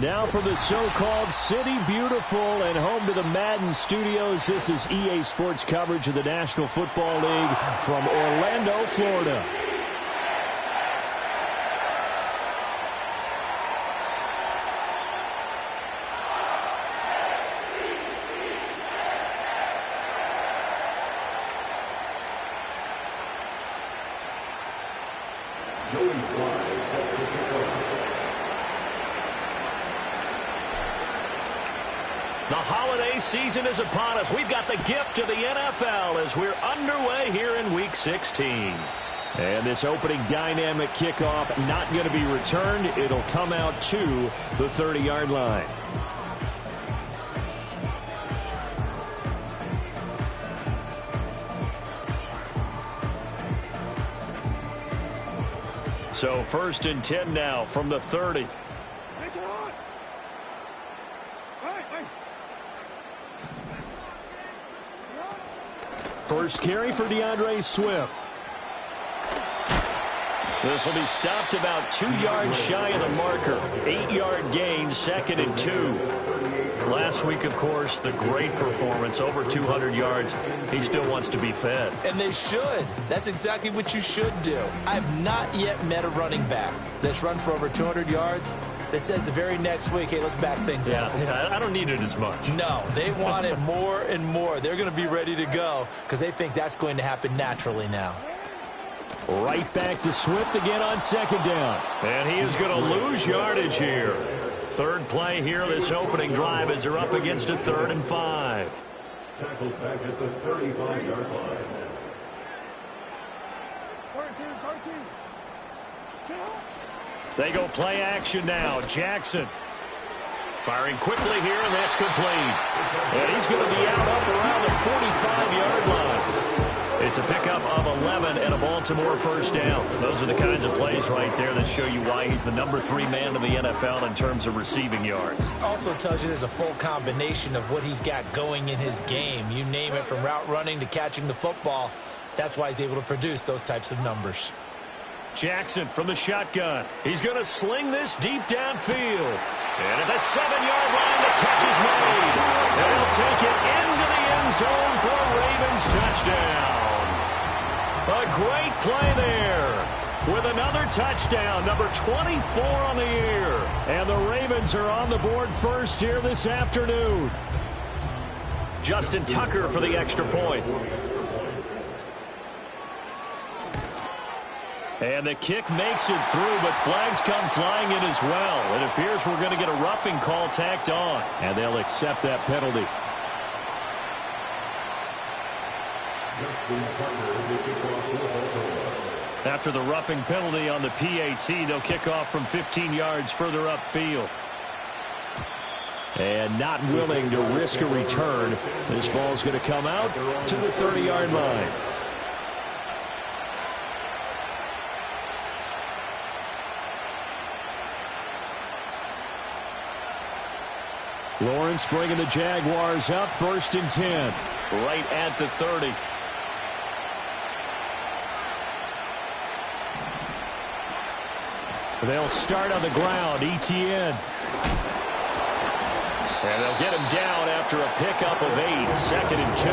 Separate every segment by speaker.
Speaker 1: Now from the so-called City Beautiful and home to the Madden studios, this is EA Sports coverage of the National Football League from Orlando, Florida.
Speaker 2: The holiday season is upon us. We've got the gift of the NFL as we're underway here in Week 16.
Speaker 1: And this opening dynamic kickoff not going to be returned. It'll come out to the 30-yard line.
Speaker 2: So 1st and 10 now from the 30.
Speaker 1: First carry for DeAndre Swift.
Speaker 2: This will be stopped about 2 yards shy of the marker. 8-yard gain, 2nd and 2. Last week, of course, the great performance, over 200 yards. He still wants to be fed.
Speaker 3: And they should. That's exactly what you should do. I have not yet met a running back that's run for over 200 yards that says the very next week, hey, let's back things up.
Speaker 2: Yeah, I don't need it as much.
Speaker 3: No, they want it more and more. They're going to be ready to go because they think that's going to happen naturally now.
Speaker 1: Right back to Swift again on 2nd down.
Speaker 2: And he is going to lose yardage here. Third play here, this opening drive, as they're up against a 3rd and 5.
Speaker 4: Tackled back at the 35-yard line.
Speaker 2: They go play action now. Jackson firing quickly here, and that's complete. And he's going to be out up around the 45-yard line. It's a pickup of 11 and a Baltimore first down. Those are the kinds of plays right there that show you why he's the number 3 man in the NFL in terms of receiving yards.
Speaker 3: Also tells you there's a full combination of what he's got going in his game. You name it, from route running to catching the football. That's why he's able to produce those types of numbers.
Speaker 2: Jackson from the shotgun. He's going to sling this deep downfield. And at the 7-yard line, the catch is made. And he'll take it into the end zone for a Ravens touchdown. A great play there with another touchdown, number 24 on the year.
Speaker 1: And the Ravens are on the board first here this afternoon.
Speaker 2: Justin Tucker for the extra point. And the kick makes it through, but flags come flying in as well. It appears we're going to get a roughing call tacked on.
Speaker 1: And they'll accept that penalty.
Speaker 2: After the roughing penalty on the PAT, they'll kick off from 15 yards further upfield.
Speaker 1: And not willing to risk a return. This ball's going to come out to the 30-yard line. Lawrence bringing the Jaguars up, 1st and 10.
Speaker 2: Right at the 30.
Speaker 1: They'll start on the ground, ETN.
Speaker 2: And they'll get him down after a pickup of 8, 2nd and 2.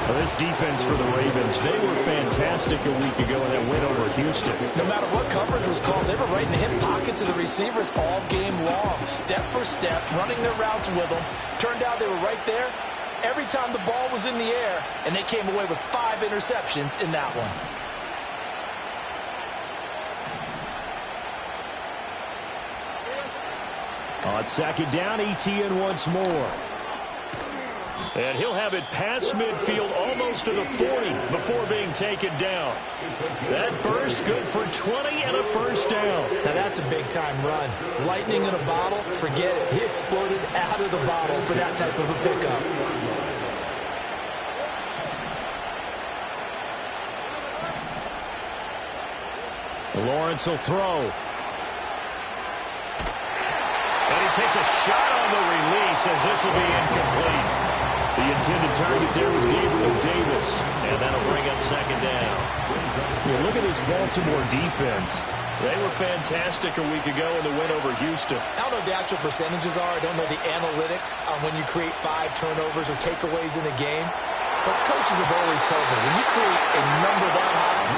Speaker 1: Well, this defense for the Ravens, they were fantastic a week ago in that win over Houston.
Speaker 3: No matter what coverage was called, they were right in the hip pockets of the receivers all game long, step for step, running their routes with them. Turned out they were right there every time the ball was in the air, and they came away with 5 interceptions in that one.
Speaker 1: On 2nd down, ETN once more.
Speaker 2: And he'll have it past midfield almost to the 40 before being taken down. That burst good for 20 and a first down.
Speaker 3: Now that's a big-time run. Lightning in a bottle, forget it. He exploded out of the bottle for that type of a pickup.
Speaker 1: Lawrence will throw.
Speaker 2: And he takes a shot on the release as this will be incomplete.
Speaker 1: The intended target there was Gabriel Davis.
Speaker 2: And that'll bring up 2nd down.
Speaker 1: Yeah, look at this Baltimore defense.
Speaker 2: They were fantastic a week ago in the win over Houston.
Speaker 3: I don't know what the actual percentages are. I don't know the analytics on when you create 5 turnovers or takeaways in a game. But coaches have always told me, when you create a number that high,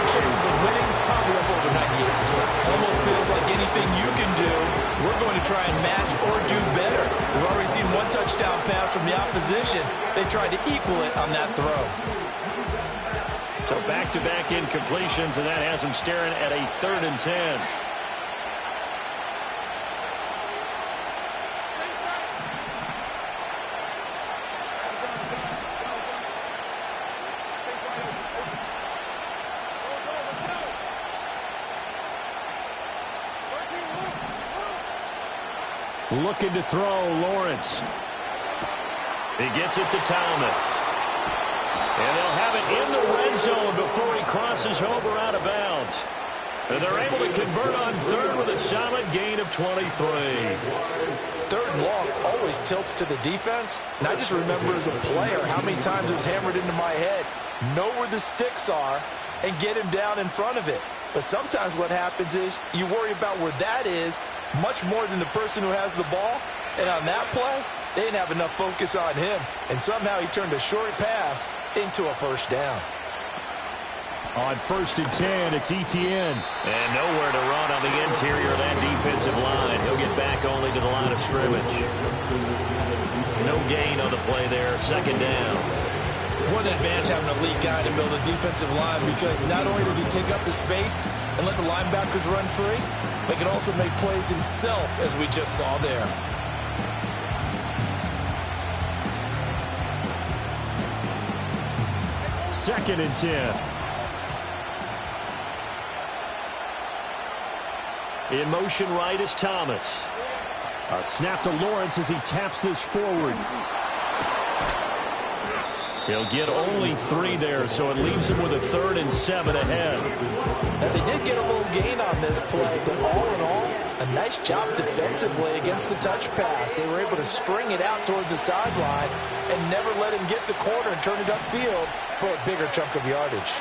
Speaker 3: your chances of winning probably up over 98%. Almost feels like anything you can do, we're going to try and match or do better. We've already seen 1 touchdown pass from the opposition. They tried to equal it on that throw.
Speaker 2: So back-to-back incompletions, and that has him staring at a 3rd and 10.
Speaker 1: Looking to throw, Lawrence.
Speaker 2: He gets it to Thomas. And they'll have it in the red zone before he crosses over out of bounds. And they're able to convert on 3rd with a solid gain of 23.
Speaker 3: 3rd and long always tilts to the defense. And I just remember as a player how many times it was hammered into my head. Know where the sticks are and get him down in front of it. But sometimes what happens is you worry about where that is much more than the person who has the ball. And on that play, they didn't have enough focus on him. And somehow he turned a short pass into a 1st down.
Speaker 1: On 1st and 10, it's Etienne.
Speaker 2: And nowhere to run on the interior of that defensive line. He'll get back only to the line of scrimmage. No gain on the play there. 2nd down.
Speaker 3: What an advantage having an elite guy to build a defensive line, because not only does he take up the space and let the linebackers run free, but he can also make plays himself, as we just saw there.
Speaker 1: Second and 10.
Speaker 2: In motion right is Thomas.
Speaker 1: A snap to Lawrence as he taps this forward.
Speaker 2: He'll get only 3 there, so it leaves him with a 3rd and 7 ahead.
Speaker 3: Now, they did get a little gain on this play, but all in all, a nice job defensively against the touch pass. They were able to string it out towards the sideline and never let him get the corner and turn it upfield for a bigger chunk of yardage.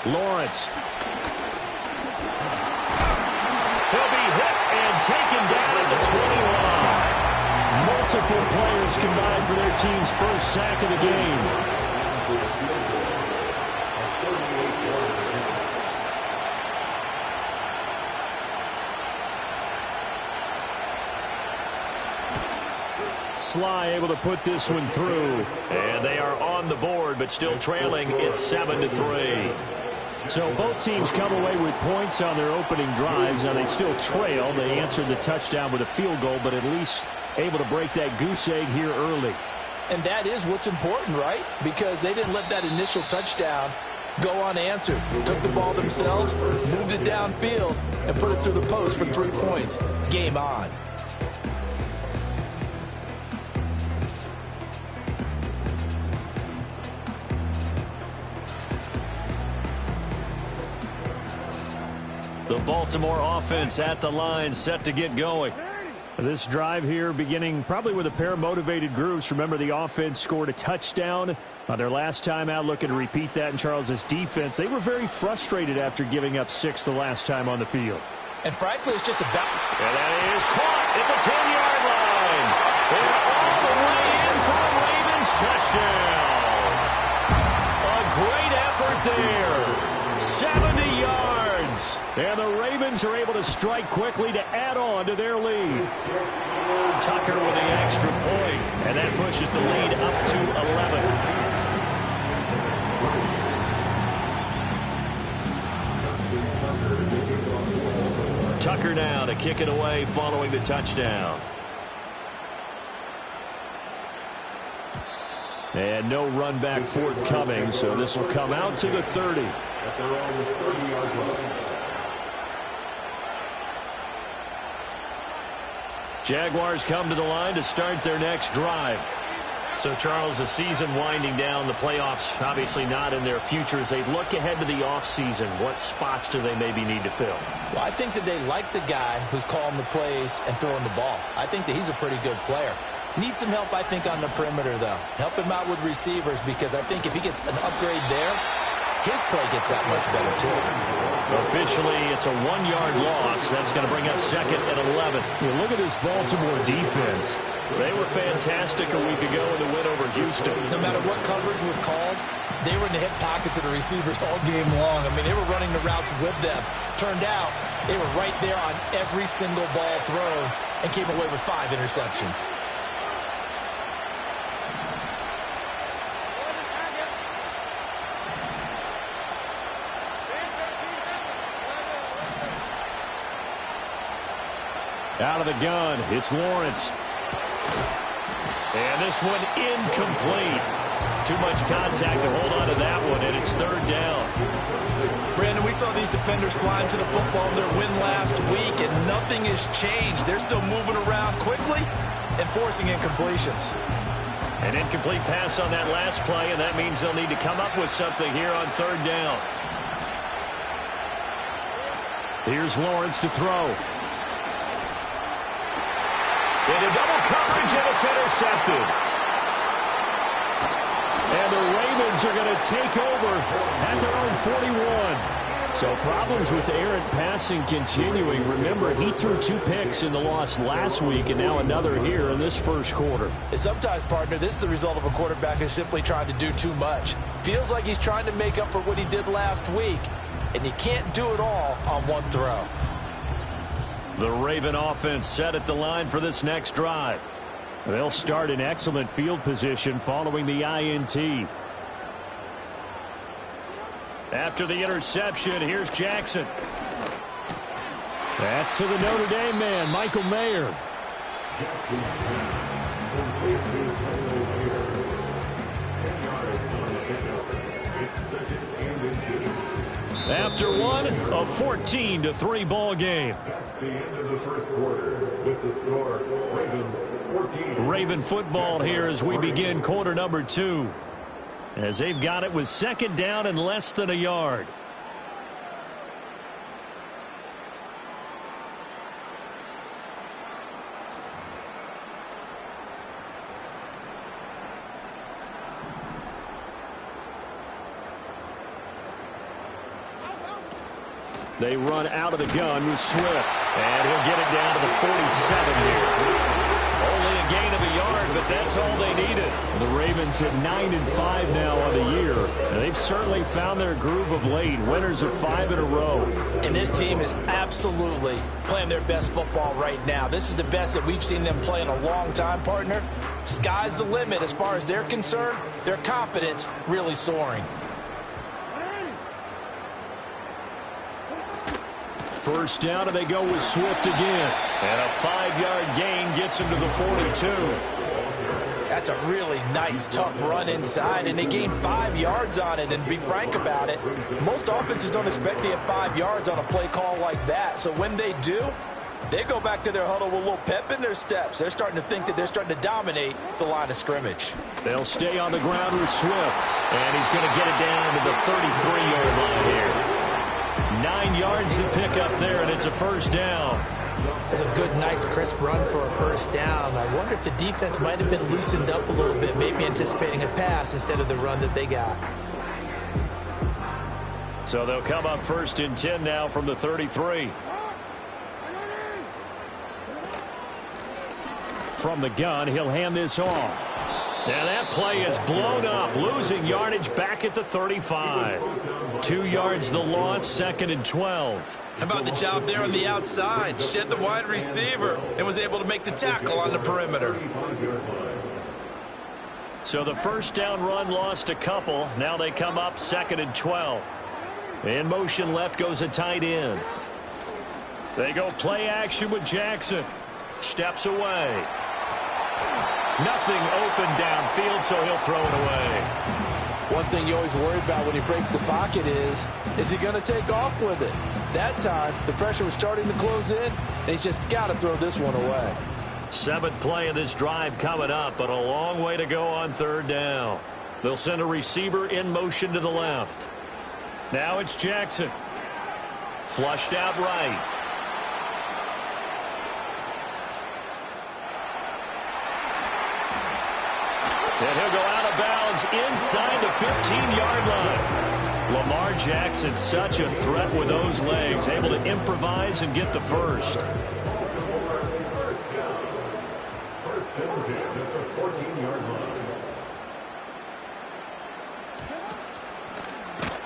Speaker 1: Lawrence.
Speaker 2: He'll be hit and taken down at the 21.
Speaker 1: Multiple players combined for their team's 1st sack of the game. Sly able to put this one through.
Speaker 2: And they are on the board, but still trailing. It's 7-3.
Speaker 1: So both teams come away with points on their opening drives. Now they still trail. They answered the touchdown with a field goal, but at least able to break that goose egg here early.
Speaker 3: And that is what's important, right? Because they didn't let that initial touchdown go unanswered. Took the ball themselves, moved it downfield, and put it through the post for 3 points. Game on.
Speaker 2: The Baltimore offense at the line, set to get going.
Speaker 1: This drive here beginning probably with a pair of motivated groups. Remember, the offense scored a touchdown on their last time out, looking to repeat that in Charles' defense. They were very frustrated after giving up 6 the last time on the field.
Speaker 3: And frankly, it's just about...
Speaker 2: And that is caught at the 10-yard line. And all the way in for a Ravens touchdown. A great effort there. 70 yards.
Speaker 1: And the Ravens are able to strike quickly to add on to their lead.
Speaker 2: Tucker with the extra point, and that pushes the lead up to 11. Tucker now to kick it away following the touchdown.
Speaker 1: And no run back forthcoming, so this will come out to the 30.
Speaker 4: At their own 30-yard line.
Speaker 2: Jaguars come to the line to start their next drive. So, Charles, the season winding down, the playoffs obviously not in their future. As they look ahead to the offseason, what spots do they maybe need to fill?
Speaker 3: Well, I think that they like the guy who's calling the plays and throwing the ball. I think that he's a pretty good player. Needs some help, I think, on the perimeter, though. Help him out with receivers, because I think if he gets an upgrade there, his play gets that much better, too.
Speaker 2: Officially, it's a 1-yard loss. That's going to bring up second and 11.
Speaker 1: You look at this Baltimore defense.
Speaker 2: They were fantastic a week ago in the win over Houston.
Speaker 3: No matter what coverage was called, they were in the hip pockets of the receivers all game long. I mean, they were running the routes with them. Turned out, they were right there on every single ball thrown and came away with 5 interceptions.
Speaker 1: Out of the gun, it's Lawrence.
Speaker 2: And this one incomplete. Too much contact to hold on to that one, and it's third down.
Speaker 3: Brandon, we saw these defenders flying to the football in their win last week, and nothing has changed. They're still moving around quickly and forcing incompletions.
Speaker 2: An incomplete pass on that last play, and that means they'll need to come up with something here on third down.
Speaker 1: Here's Lawrence to throw.
Speaker 2: Into double coverage, and it's intercepted.
Speaker 1: And the Ravens are going to take over at their own 41. So problems with errant passing continuing. Remember, he threw 2 picks in the loss last week, and now another here in this first quarter.
Speaker 3: And sometimes, partner, this is the result of a quarterback who's simply trying to do too much. Feels like he's trying to make up for what he did last week, and you can't do it all on one throw.
Speaker 2: The Raven offense set at the line for this next drive.
Speaker 1: They'll start in excellent field position following the INT.
Speaker 2: After the interception, here's Jackson.
Speaker 1: That's to the Notre Dame man, Michael Mayer.
Speaker 2: After one, a 14-3 ball game.
Speaker 4: That's the end of the first quarter with the score, Ravens 14.
Speaker 2: Raven football here as we begin quarter number 2. As they've got it with second down and less than a yard.
Speaker 1: They run out of the gun with Swift.
Speaker 2: And he'll get it down to the 47 here. Only a gain of a yard, but that's all they needed.
Speaker 1: The Ravens at 9-5 now on the year. And they've certainly found their groove of late. Winners of 5 in a row.
Speaker 3: And this team is absolutely playing their best football right now. This is the best that we've seen them play in a long time, partner. Sky's the limit as far as they're concerned. Their confidence really soaring.
Speaker 1: First down, and they go with Swift again.
Speaker 2: And a 5-yard gain gets him to the 42.
Speaker 3: That's a really nice, tough run inside, and they gained 5 yards on it. And to be frank about it, most offenses don't expect to get 5 yards on a play call like that. So when they do, they go back to their huddle with a little pep in their steps. They're starting to think that they're starting to dominate the line of scrimmage.
Speaker 1: They'll stay on the ground with Swift.
Speaker 2: And he's going to get it down to the 33-yard line here. 9 yards to pick up there, and it's a first down.
Speaker 3: That's a good, nice, crisp run for a first down. I wonder if the defense might have been loosened up a little bit, maybe anticipating a pass instead of the run that they got.
Speaker 2: So they'll come up first and 10 now from the 33.
Speaker 1: From the gun, he'll hand this off.
Speaker 2: Now that play is blown up, losing yardage back at the 35. 2 yards the loss, second and 12.
Speaker 3: How about the job there on the outside? Shed the wide receiver and was able to make the tackle on the perimeter.
Speaker 2: So the first down run lost a couple. Now they come up second and 12. In motion left goes a tight end. They go play action with Jackson. Steps away. Nothing open downfield, so he'll throw it away.
Speaker 3: One thing you always worry about when he breaks the pocket is he going to take off with it? That time, the pressure was starting to close in, and he's just got to throw this one away.
Speaker 2: 7th play of this drive coming up, but a long way to go on third down. They'll send a receiver in motion to the left. Now it's Jackson. Flushed out right. And he'll go out of bounds inside the 15-yard line. Lamar Jackson, such a threat with those legs, able to improvise and get the first.
Speaker 4: First and 10 at the 14-yard line.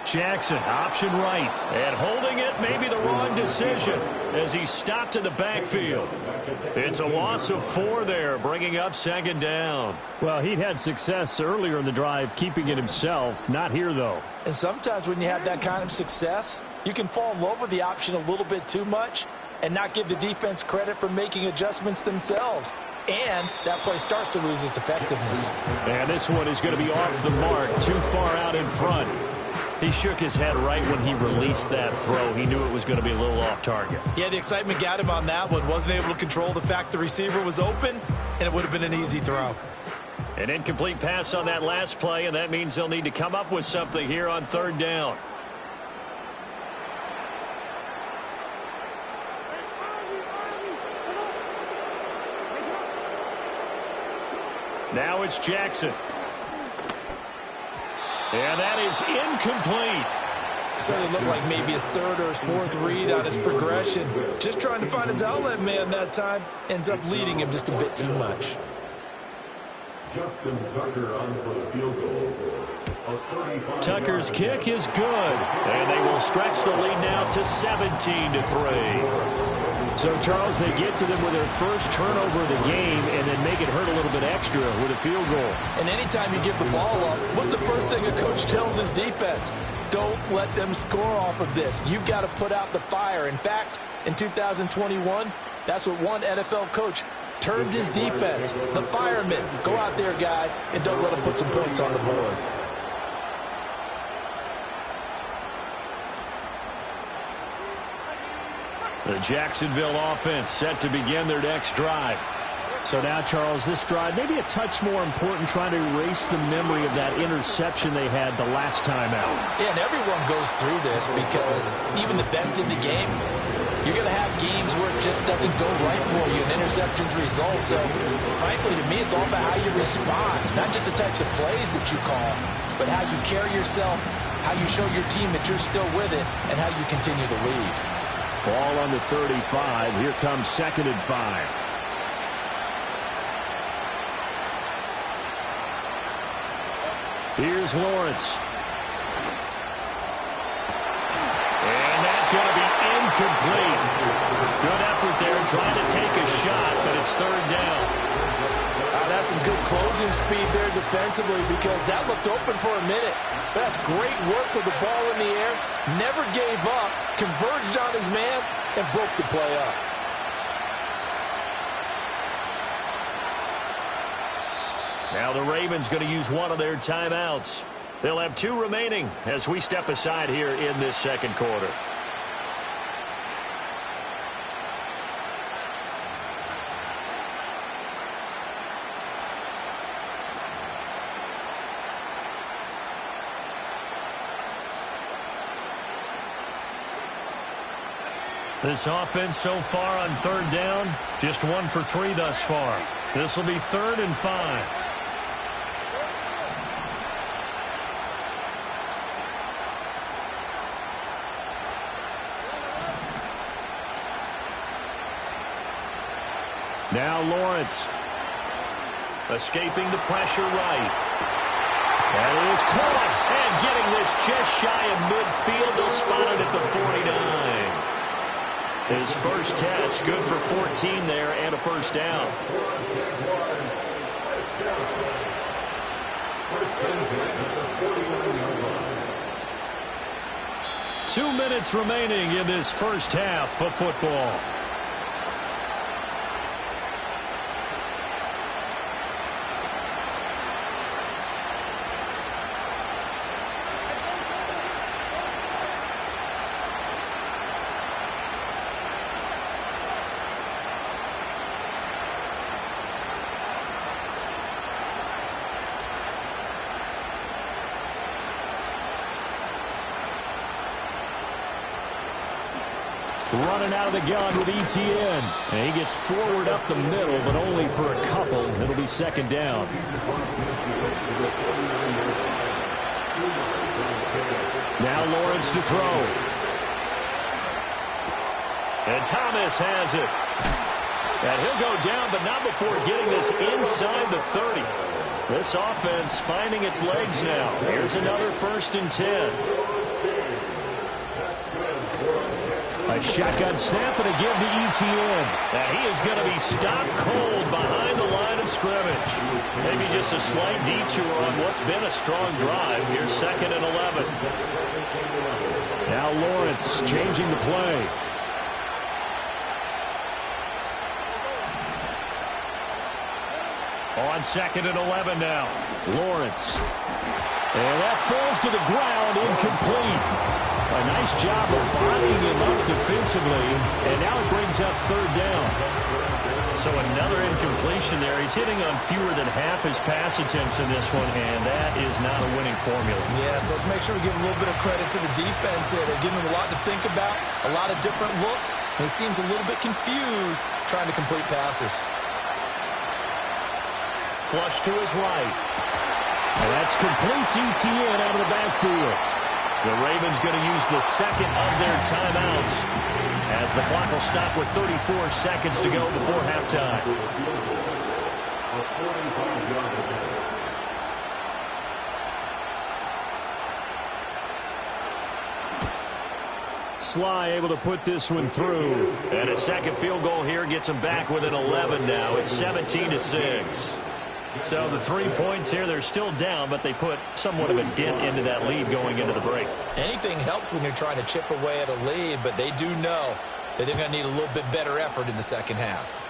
Speaker 2: Jackson, option right, and holding it, maybe the wrong decision as he stopped in the backfield. It's a loss of 4 there, bringing up second down.
Speaker 1: Well, he'd had success earlier in the drive keeping it himself. Not here, though.
Speaker 3: And sometimes when you have that kind of success, you can fall in love with the option a little bit too much and not give the defense credit for making adjustments themselves. And that play starts to lose its effectiveness.
Speaker 1: And this one is going to be off the mark, too far out in front.
Speaker 2: He shook his head right when he released that throw. He knew it was going to be a little off target.
Speaker 3: Yeah, the excitement got him on that one. Wasn't able to control the fact the receiver was open, and it would have been an easy throw.
Speaker 2: An incomplete pass on that last play, and that means they'll need to come up with something here on third down. Now it's Jackson. And that is incomplete.
Speaker 3: Certainly looked like maybe his third or his fourth read on his progression. Just trying to find his outlet man that time. Ends up leading him just a bit too much.
Speaker 4: Justin Tucker on for the field goal.
Speaker 2: Tucker's kick is good. And they will stretch the lead now to 17-3.
Speaker 1: So, Charles, they get to them with their first turnover of the game and then make it hurt a little bit extra with a field goal.
Speaker 3: And anytime you give the ball up, what's the first thing a coach tells his defense? Don't let them score off of this. You've got to put out the fire. In fact, in 2021, that's what one NFL coach termed his defense. The firemen. Go out there, guys, and don't let them put some points on the board.
Speaker 2: The Jacksonville offense set to begin their next drive.
Speaker 1: So now, Charles, this drive maybe a touch more important, trying to erase the memory of that interception they had the last time out.
Speaker 3: Yeah, and everyone goes through this because even the best in the game, you're going to have games where it just doesn't go right for you and interceptions result. So, frankly, to me, it's all about how you respond, not just the types of plays that you call, but how you carry yourself, how you show your team that you're still with it, and how you continue to lead.
Speaker 1: Ball on the 35. Here comes 2nd and 5. Here's Lawrence.
Speaker 2: And that's going to be incomplete. Good effort there trying to take a shot, but it's third down.
Speaker 3: That's some good closing speed there defensively because that looked open for a minute. That's great work with the ball in the air. Never gave up, converged on his man, and broke the play up.
Speaker 2: Now the Ravens going to use one of their timeouts. They'll have 2 remaining as we step aside here in this second quarter. This offense so far on third down, just 1 for 3 thus far. This will be 3rd and 5.
Speaker 1: Now Lawrence.
Speaker 2: Escaping the pressure right. That is caught. And getting this just shy of midfield. They'll spot it at the 49. His first catch, good for 14 there and a first down. Two minutes remaining in this first half of football.
Speaker 1: Running out of the gun with ETN. And he gets forward up the middle, but only for a couple. It'll be second down. Now Lawrence to throw. And Thomas has it. And he'll go down, but not before getting this inside the 30. This offense finding its legs now. Here's another 1st and 10. A shotgun snap and a give to ETN. And he is going to be stopped cold behind the line of scrimmage. Maybe just a slight detour on what's been a strong drive. Here's 2nd and 11. Now Lawrence changing the play.
Speaker 2: On 2nd and 11 now.
Speaker 1: Lawrence. And that falls to the ground, incomplete. A nice job of bodying him up defensively, and now it brings up 3rd down.
Speaker 2: So another incompletion there. He's hitting on fewer than half his pass attempts in this one, and that is not a winning formula.
Speaker 3: Yes, let's make sure we give a little bit of credit to the defense here. They're giving him a lot to think about, a lot of different looks, and he seems a little bit confused trying to complete passes.
Speaker 2: Flush to his right.
Speaker 1: And that's complete to ETN out of the backfield.
Speaker 2: The Ravens going to use the 2nd of their timeouts as the clock will stop with 34 seconds to go before halftime.
Speaker 1: Sly able to put this one through.
Speaker 2: And a second field goal here gets him back within 11 now. It's 17-6. So the 3 points here, they're still down, but they put somewhat of a dent into that lead going into the break.
Speaker 3: Anything helps when you're trying to chip away at a lead, but they do know that they're going to need a little bit better effort in the second half.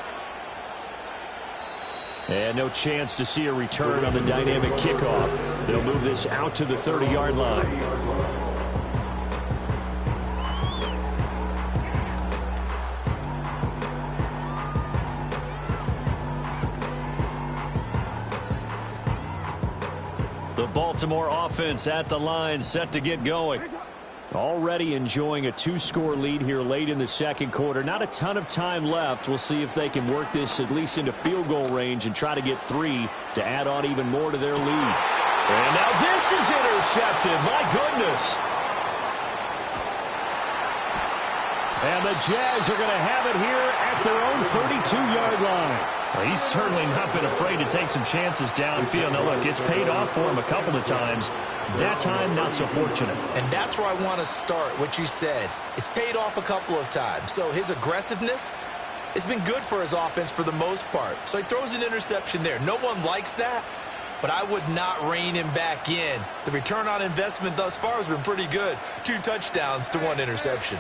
Speaker 1: And no chance to see a return on the dynamic kickoff. They'll move this out to the 30-yard line.
Speaker 2: The Baltimore offense at the line, set to get going.
Speaker 1: Already enjoying a 2-score lead here late in the second quarter. Not a ton of time left. We'll see if they can work this at least into field goal range and try to get 3 to add on even more to their lead.
Speaker 2: And now this is intercepted. My goodness.
Speaker 1: And the Jags are going to have it here at their own 32-yard line.
Speaker 2: Well, he's certainly not been afraid to take some chances downfield. Now, look, it's paid off for him a couple of times. That time, not so fortunate.
Speaker 3: And that's where I want to start, what you said. It's paid off a couple of times. So his aggressiveness has been good for his offense for the most part. So he throws an interception there. No one likes that, but I would not rein him back in. The return on investment thus far has been pretty good. 2 touchdowns to 1 interception.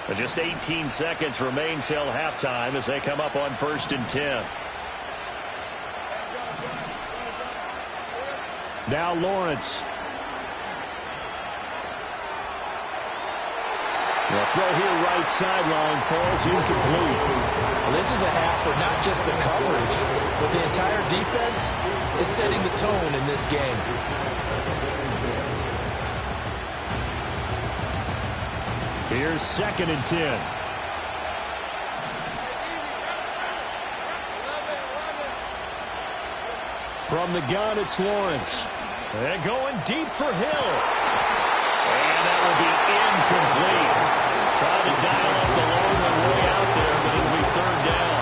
Speaker 2: But just 18 seconds remain till halftime as they come up on 1st and 10.
Speaker 1: Now Lawrence. The throw here right sideline falls incomplete.
Speaker 3: Well, this is a half where not just the coverage, but the entire defense is setting the tone in this game.
Speaker 1: Here's 2nd and 10. From the gun, it's Lawrence.
Speaker 2: And going deep for Hill. And that will be incomplete. Trying to dial up the long way out there, but it'll be 3rd down.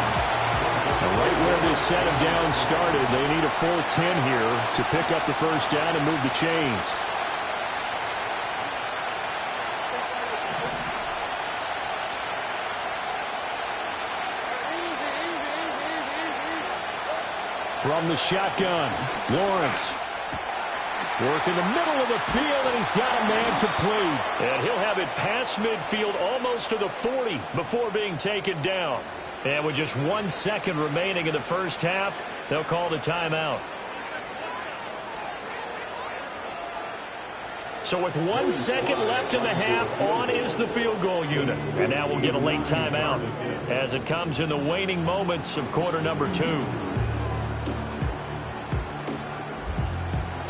Speaker 1: And right where this set of downs started, they need a full 10 here to pick up the 1st down and move the chains. From the shotgun, Lawrence. Work in the middle of the field, and he's got a man complete.
Speaker 2: And he'll have it past midfield almost to the 40 before being taken down. And with just 1 second remaining in the first half, they'll call the timeout. So with 1 second left in the half, on is the field goal unit. And now we'll get a late timeout as it comes in the waning moments of quarter number 2.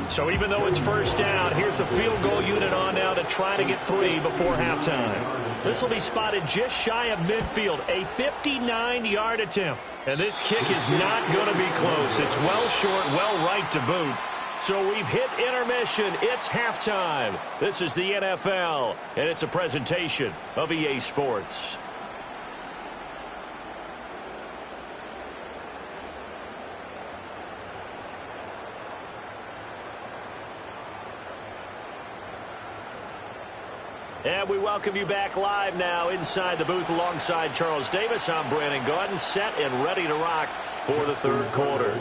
Speaker 2: So even though it's 1st down, here's the field goal unit on now to try to get 3 before halftime. This will be spotted just shy of midfield, a 59-yard attempt. And this kick is not going to be close. It's well short, well right to boot. So we've hit intermission. It's halftime. This is the NFL, and it's a presentation of EA Sports. And we welcome you back live now inside the booth alongside Charles Davis. I'm Brandon Gaudin, set and ready to rock for the third quarter.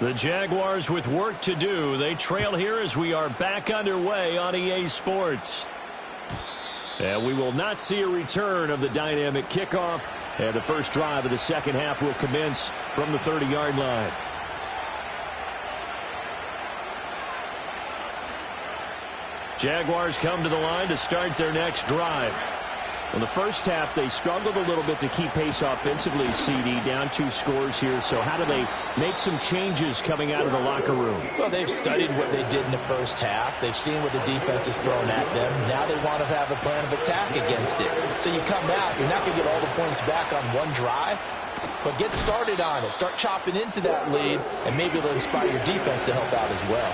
Speaker 2: The Jaguars with work to do. They trail here as we are back underway on EA Sports. And we will not see a return of the dynamic kickoff. And the first drive of the second half will commence from the 30-yard line. Jaguars come to the line to start their next drive. In the first half, they struggled a little bit to keep pace offensively, CD, down 2 scores here. So how do they make some changes coming out of the locker room?
Speaker 3: Well, they've studied what they did in the first half. They've seen what the defense is throwing at them. Now they want to have a plan of attack against it. So you come out, you're not going to get all the points back on one drive, but get started on it. Start chopping into that lead, and maybe it'll inspire your defense to help out as well.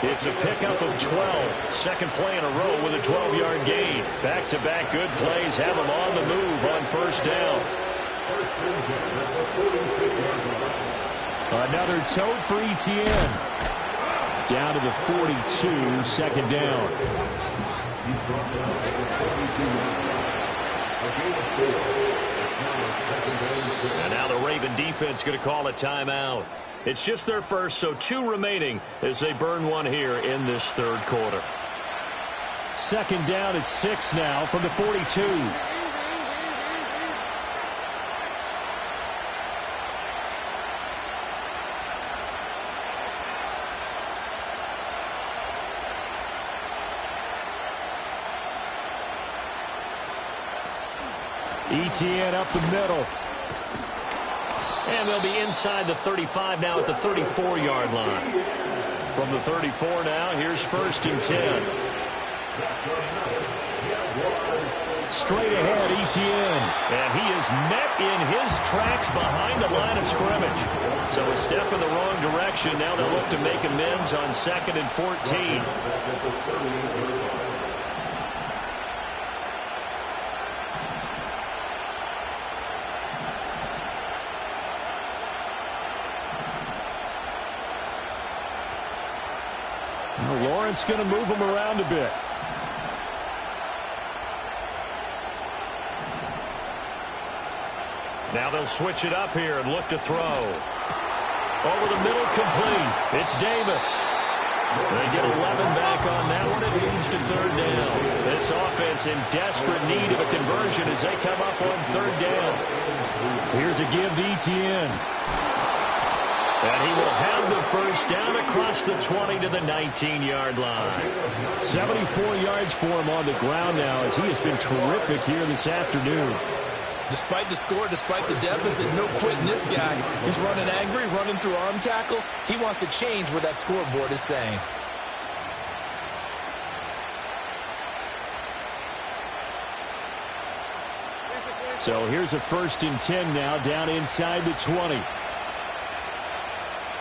Speaker 2: It's a pickup of 12. Second play in a row with a 12-yard gain. Back-to-back good plays have them on the move on first down.
Speaker 1: Another tote for ETN. Down to the 42, second down.
Speaker 2: And now the Raven defense going to call a timeout. It's just their first, so 2 remaining as they burn one here in this third quarter.
Speaker 1: Second down at 6 now from the 42. ETN up the middle.
Speaker 2: And they'll be inside the 35 now at the 34-yard line. From the 34 now, here's first and 10.
Speaker 1: Straight ahead, ETN.
Speaker 2: And he is met in his tracks behind the line of scrimmage. So a step in the wrong direction. Now they'll look to make amends on 2nd and 14.
Speaker 1: Lawrence going to move him around a bit.
Speaker 2: Now they'll switch it up here and look to throw. Over the middle, complete. It's Davis. They get 11 back on that one. It leads to third down. This offense in desperate need of a conversion as they come up on third down.
Speaker 1: Here's a give to ETN.
Speaker 2: And he will have the first down across the 20 to the 19-yard line.
Speaker 1: 74 yards for him on the ground now as he has been terrific here this afternoon.
Speaker 3: Despite the score, despite the deficit, no quitting this guy. He's running angry, running through arm tackles. He wants to change what that scoreboard is saying.
Speaker 1: So here's a first and 10 now down inside the 20.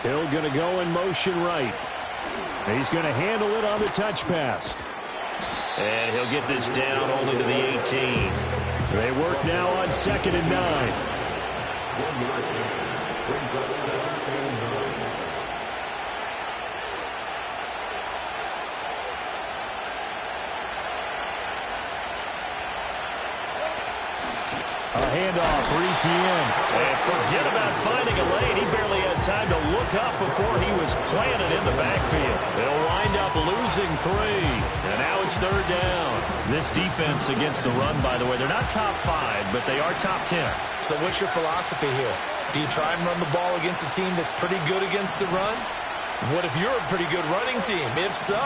Speaker 1: Hill going to go in motion right. He's going to handle it on the touch pass.
Speaker 2: And he'll get this down only to the 18.
Speaker 1: They work now on 2nd and 9. A handoff for ETN.
Speaker 2: And forget about finding a lane. He barely had time to look up before he was planted in the backfield. They'll wind up losing 3. And now it's third down.
Speaker 1: This defense against the run, by the way, they're not top 5, but they are top 10.
Speaker 3: So what's your philosophy here? Do you try and run the ball against a team that's pretty good against the run? What if you're a pretty good running team? If so,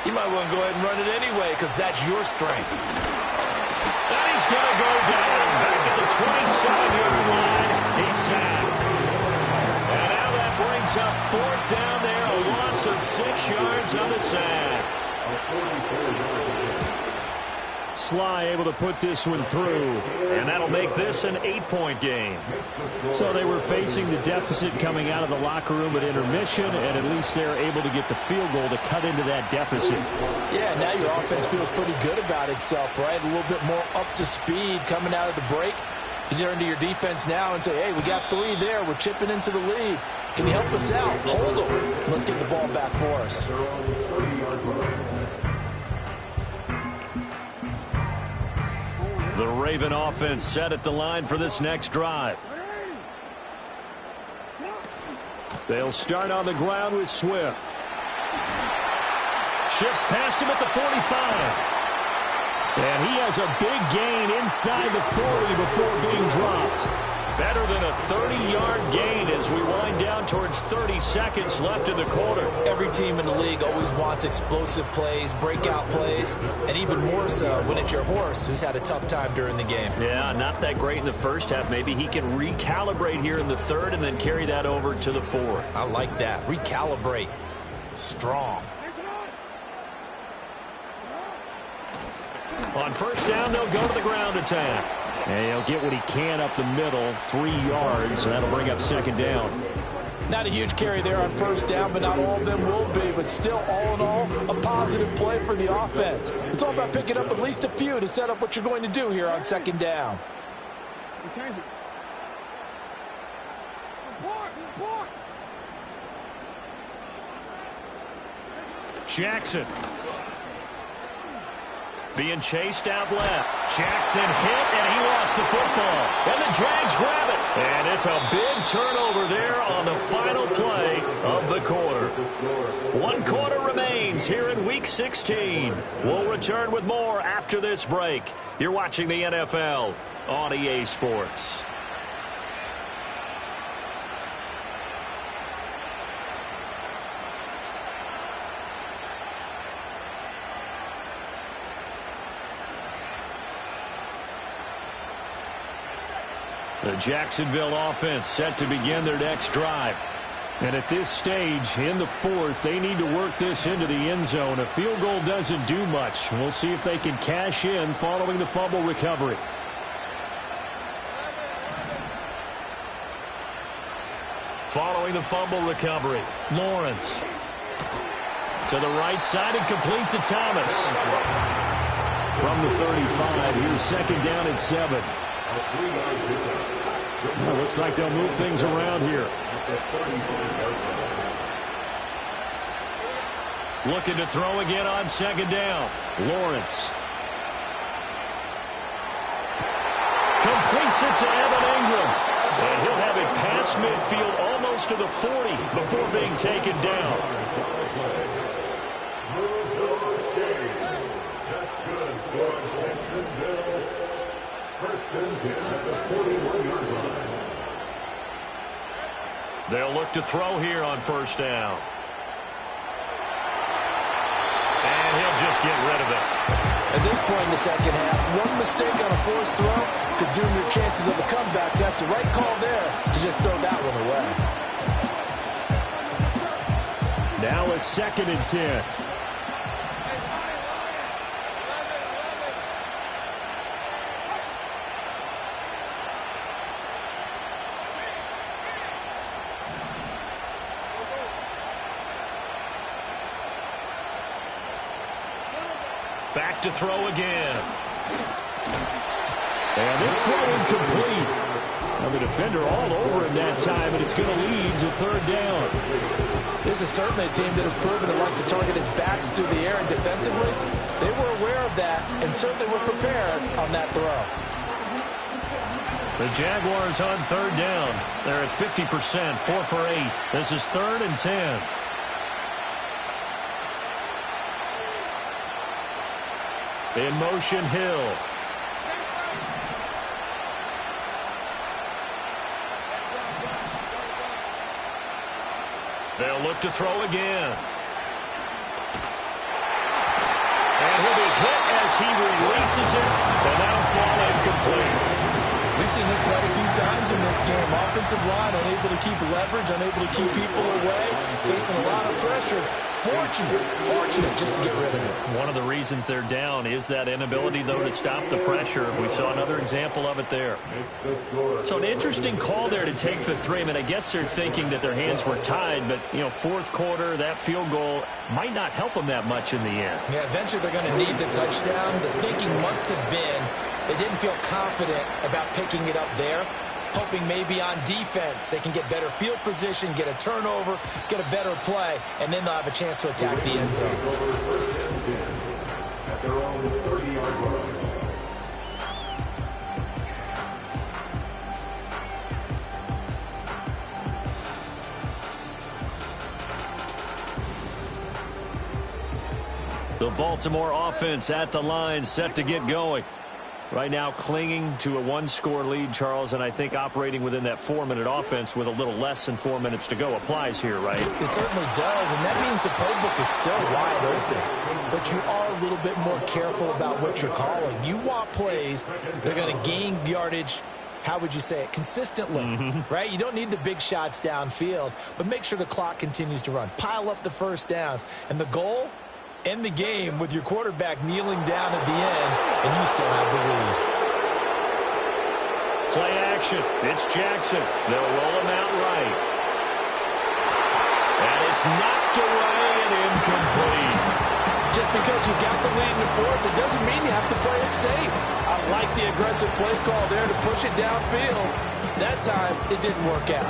Speaker 3: you might want to go ahead and run it anyway because that's your strength.
Speaker 2: And he's going to go down back at the 27-yard line. He's sacked. And now that brings up 4th down there, a loss of 6 yards on the sack.
Speaker 1: Sly able to put this one through.
Speaker 2: And that'll make this an 8-point game.
Speaker 1: So they were facing the deficit coming out of the locker room at intermission, and at least they're able to get the field goal to cut into that deficit.
Speaker 3: Yeah, now your offense feels pretty good about itself, right? A little bit more up to speed coming out of the break. You turn to your defense now and say, hey, we got 3 there. We're chipping into the lead. Can you help us out? Hold them. Let's get the ball back for us.
Speaker 2: The Raven offense set at the line for this next drive.
Speaker 1: They'll start on the ground with Swift.
Speaker 2: Shifts past him at the 45.
Speaker 1: And he has a big gain inside the 40 before being dropped.
Speaker 2: Better than a 30-yard gain as we wind down towards 30 seconds left in the quarter.
Speaker 3: Every team in the league always wants explosive plays, breakout plays, and even more so when it's your horse who's had a tough time during the game.
Speaker 2: Yeah, not that great in the first half. Maybe he can recalibrate here in the third and then carry that over to the fourth.
Speaker 3: I like that. Recalibrate. Strong.
Speaker 2: On first down, they'll go to the ground attack.
Speaker 1: And he'll get what he can up the middle, 3 yards, and that'll bring up second down.
Speaker 3: Not a huge carry there on first down, but not all of them will be. But still, all in all, a positive play for the offense. It's all about picking up at least a few to set up what you're going to do here on second down.
Speaker 2: Jackson. Being chased out left. Jackson hit, and he lost the football. And the Jags grab it. And it's a big turnover there on the final play of the quarter. 1 quarter remains here in Week 16. We'll return with more after this break. You're watching the NFL on EA Sports.
Speaker 1: The Jacksonville offense set to begin their next drive. And at this stage, in the fourth, they need to work this into the end zone. A field goal doesn't do much. We'll see if they can cash in following the fumble recovery.
Speaker 2: Following the fumble recovery, Lawrence. To the right side and complete to Thomas.
Speaker 1: From the 35, here's second down at 7. Well, looks like they'll move things around here.
Speaker 2: Looking to throw again on second down.
Speaker 1: Lawrence.
Speaker 2: Completes it to Evan Ingram. And he'll have it past midfield almost to the 40 before being taken down. They'll look to throw here on first down. And he'll just get rid of it.
Speaker 3: At this point in the second half, one mistake on a forced throw could doom your chances of a comeback. So that's the right call there to just throw that one away.
Speaker 1: Now a second and 10.
Speaker 2: Back to throw again.
Speaker 1: And this throw incomplete. Now the defender all over him that time, and it's going to lead to third down.
Speaker 3: This is certainly a team that has proven it likes to target its backs through the air and defensively. They were aware of that and certainly were prepared on that throw.
Speaker 2: The Jaguars on third down. They're at 50%, 4 for 8. This is 3rd and 10. In motion, Hill. They'll look to throw again. And he'll be hit as he releases it, and that'll fall incomplete.
Speaker 3: We We've seen this quite a few times in this game. Offensive line unable to keep leverage, unable to keep people away, facing a lot of pressure. Fortunate just to get rid of it.
Speaker 2: One of the reasons they're down is that inability, though, to stop the pressure. We saw another example of it there. So an interesting call there to take the 3. I mean, I guess they're thinking that their hands were tied, but, you know, fourth quarter, that field goal might not help them that much in the end.
Speaker 3: Yeah, eventually they're going to need the touchdown. The thinking must have been they didn't feel confident about picking it up there, hoping maybe on defense they can get better field position, get a turnover, get a better play, and then they'll have a chance to attack the end zone.
Speaker 4: At their own 30-yard line.
Speaker 2: The Baltimore offense at the line, set to get going. Right now clinging to a 1-score lead, Charles, and I think operating within that 4-minute offense with a little less than 4 minutes to go applies here, right?
Speaker 3: It certainly does, and that means the playbook is still wide open. But you are a little bit more careful about what you're calling. You want plays that are going to gain yardage, how would you say it, consistently, right? You don't need the big shots downfield, but make sure the clock continues to run. Pile up the first downs, and the goal, end the game with your quarterback kneeling down at the end, and you still have the lead.
Speaker 2: Play action. It's Jackson. They'll roll him out right. And it's knocked away and incomplete.
Speaker 5: Just because you got the lead in the fourth, it doesn't mean you have to play it safe. I like the aggressive play call there to push it downfield. That time, it didn't work out.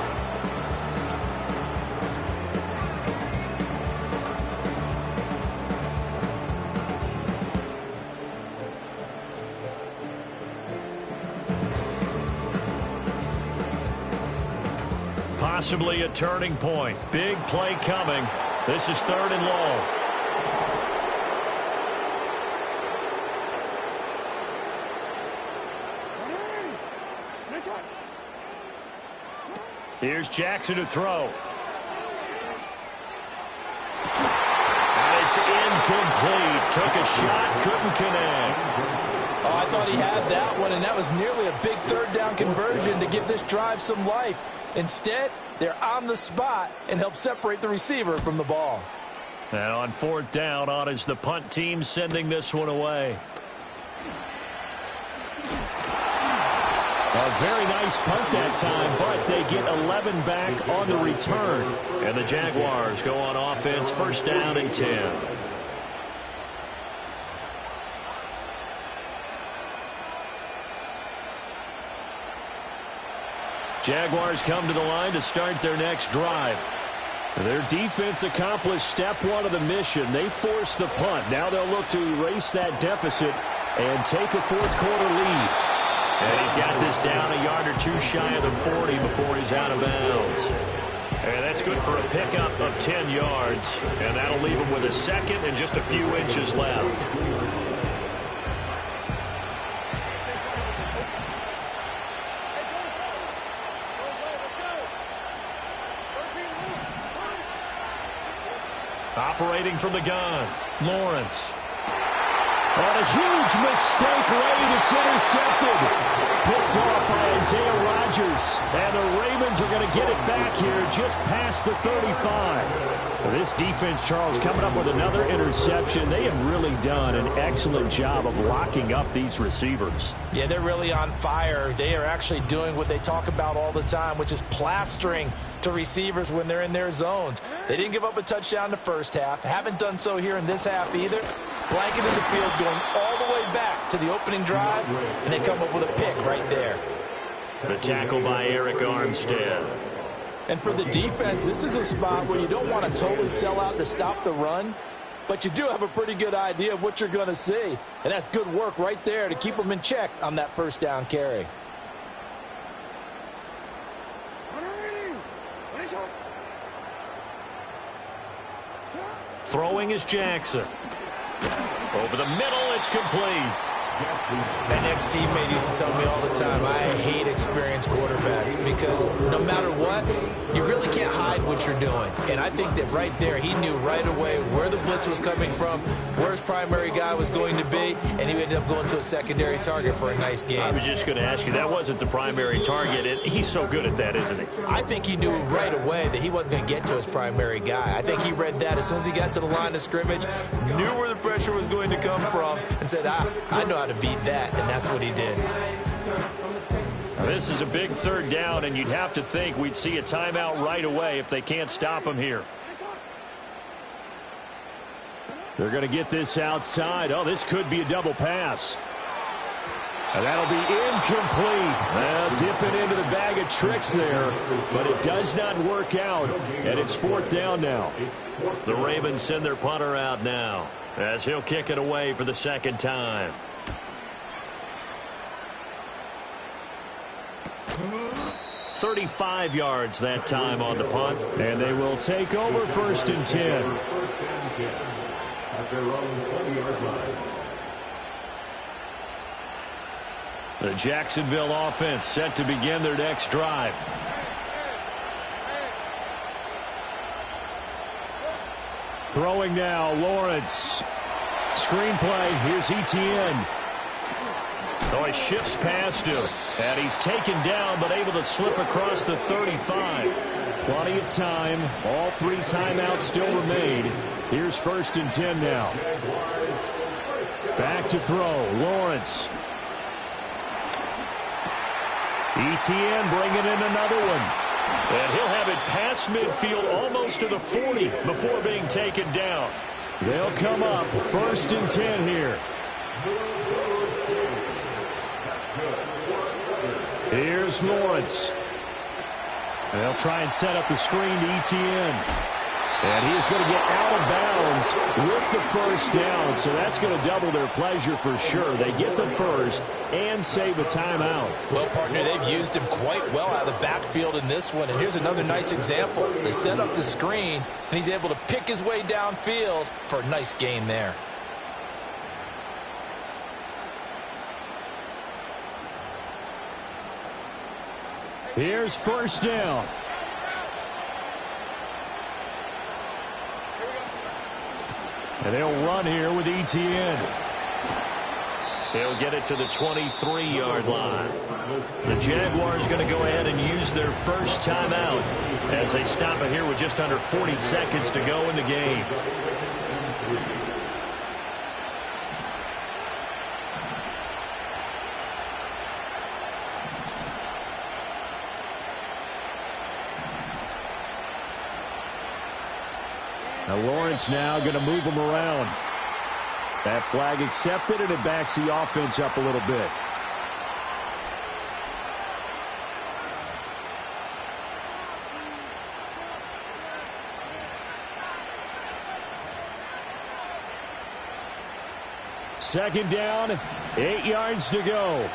Speaker 2: Possibly a turning point. Big play coming. This is 3rd and long. Here's Jackson to throw. And it's incomplete. Took a shot, couldn't connect.
Speaker 3: Oh, I thought he had that one, and that was nearly a big 3rd down conversion to give this drive some life. Instead, they're on the spot and help separate the receiver from the ball.
Speaker 2: And on 4th down, on is the punt team sending this one away.
Speaker 1: A very nice punt that time, but they get 11 back on the return.
Speaker 2: And the Jaguars go on offense, 1st down and 10. Jaguars come to the line to start their next drive.
Speaker 1: Their defense accomplished step 1 of the mission. They forced the punt. Now they'll look to erase that deficit and take a 4th quarter lead.
Speaker 2: And he's got this down a yard or 2 shy of the 40 before he's out of bounds. And that's good for a pickup of 10 yards. And that'll leave him with a 2nd and just a few inches left. Operating from the gun, Lawrence.
Speaker 1: On a huge mistake late, it's intercepted. Picked off by Isaiah Rodgers. And the Ravens are going to get it back here just past the 35. This defense, Charles, coming up with another interception. They have really done an excellent job of locking up these receivers.
Speaker 3: Yeah, they're really on fire. They are actually doing what they talk about all the time, which is plastering to receivers when they're in their zones. They didn't give up a touchdown in the first half. Haven't done so here in this half either. Blanket in the field going all the way back to the opening drive, and they come up with a pick right there.
Speaker 2: The tackle by Eric Armstead.
Speaker 5: And for the defense, this is a spot where you don't want to totally sell out to stop the run, but you do have a pretty good idea of what you're going to see. And that's good work right there to keep them in check on that 1st down carry.
Speaker 2: Throwing is Jackson. Over the middle, it's complete.
Speaker 3: An ex-teammate used to tell me all the time, I hate experienced quarterbacks because no matter what, you really can't hide what you're doing. And I think that right there, he knew right away where the blitz was coming from, where his primary guy was going to be, and he ended up going to a secondary target for a nice game.
Speaker 2: I was just going to ask you, that wasn't the primary target, and he's so good at that, isn't he?
Speaker 3: I think he knew right away that he wasn't going to get to his primary guy. I think he read that as soon as he got to the line of scrimmage, knew where the pressure was going to come from, and said, I know how to beat that, and that's what he did.
Speaker 2: This is a big third down, and you'd have to think we'd see a timeout right away if they can't stop him here.
Speaker 1: They're going to get this outside. Oh, this could be a double pass. And that'll be incomplete. Well, dipping into the bag of tricks there, but it does not work out, and it's fourth down now.
Speaker 2: The Ravens send their punter out now as he'll kick it away for the second time. 35 yards that time on the punt.
Speaker 1: And they will take over 1st and 10.
Speaker 4: At their own 20-yard line.
Speaker 2: The Jacksonville offense set to begin their next drive.
Speaker 1: Throwing now, Lawrence. Screenplay, here's Etienne.
Speaker 2: Oh, he shifts past him, and he's taken down but able to slip across the 35.
Speaker 1: Plenty of time. All 3 timeouts still remain. Here's 1st and 10 now. Back to throw, Lawrence. Etienne bringing in another one.
Speaker 2: And he'll have it past midfield almost to the 40 before being taken down.
Speaker 1: They'll come up 1st and 10 here. Here's Lawrence. They'll try and set up the screen to Etienne. And he is going to get out of bounds with the first down. So that's going to double their pleasure for sure. They get the first and save a timeout.
Speaker 3: Well, partner, they've used him quite well out of the backfield in this one. And here's another nice example. They set up the screen, and he's able to pick his way downfield for a nice gain there.
Speaker 1: Here's 1st down. And they'll run here with Etienne.
Speaker 2: He'll get it to the 23-yard line. The Jaguars going to go ahead and use their first timeout as they stop it here with just under 40 seconds to go in the game.
Speaker 1: Now Lawrence now going to move him around. That flag accepted, and it backs the offense up a little bit. Second down, 8 yards to go.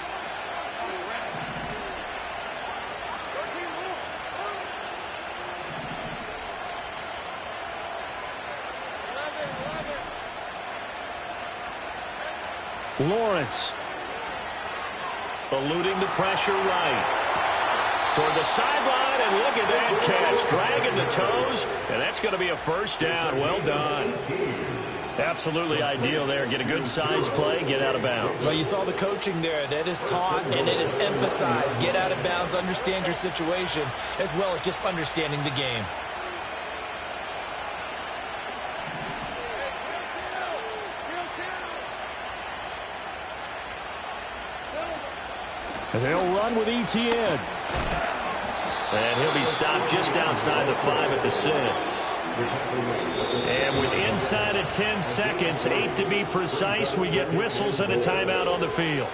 Speaker 1: Lawrence.
Speaker 2: Eluding the pressure right. Toward the sideline, and look at that catch. Dragging the toes, and that's going to be a first down. Well done. Absolutely ideal there. Get a good size play, get out of bounds.
Speaker 3: Well, you saw the coaching there. That is taught, and it is emphasized. Get out of bounds, understand your situation, as well as just understanding the game.
Speaker 1: And they'll run with Etienne.
Speaker 2: And he'll be stopped just outside the 5 at the 6. And with inside of 10 seconds, 8 to be precise, we get whistles and a timeout on the field.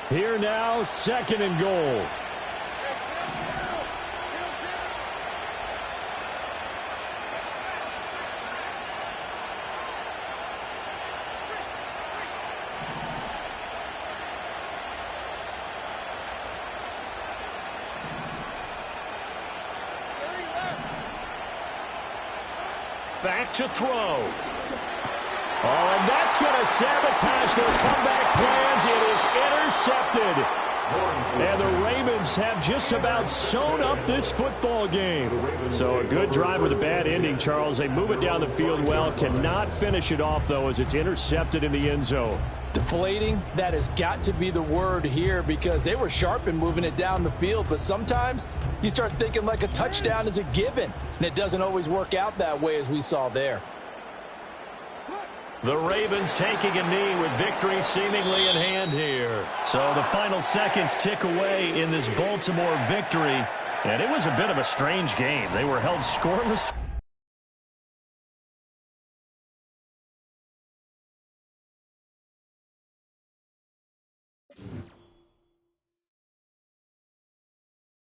Speaker 1: Here now, 2nd and goal.
Speaker 2: back to throw.
Speaker 1: Oh, and that's going to sabotage their comeback plans. It is intercepted. And the Ravens have just about sewn up this football game. So a good drive with a bad ending, Charles. They move it down the field well. Cannot finish it off, though, as it's intercepted in the end zone.
Speaker 5: Deflating, that has got to be the word here because they were sharp in moving it down the field. But sometimes you start thinking like a touchdown is a given. And it doesn't always work out that way as we saw there.
Speaker 2: The Ravens taking a knee with victory seemingly in hand here. So the final seconds tick away in this Baltimore victory. And it was a bit of a strange game. They were held scoreless.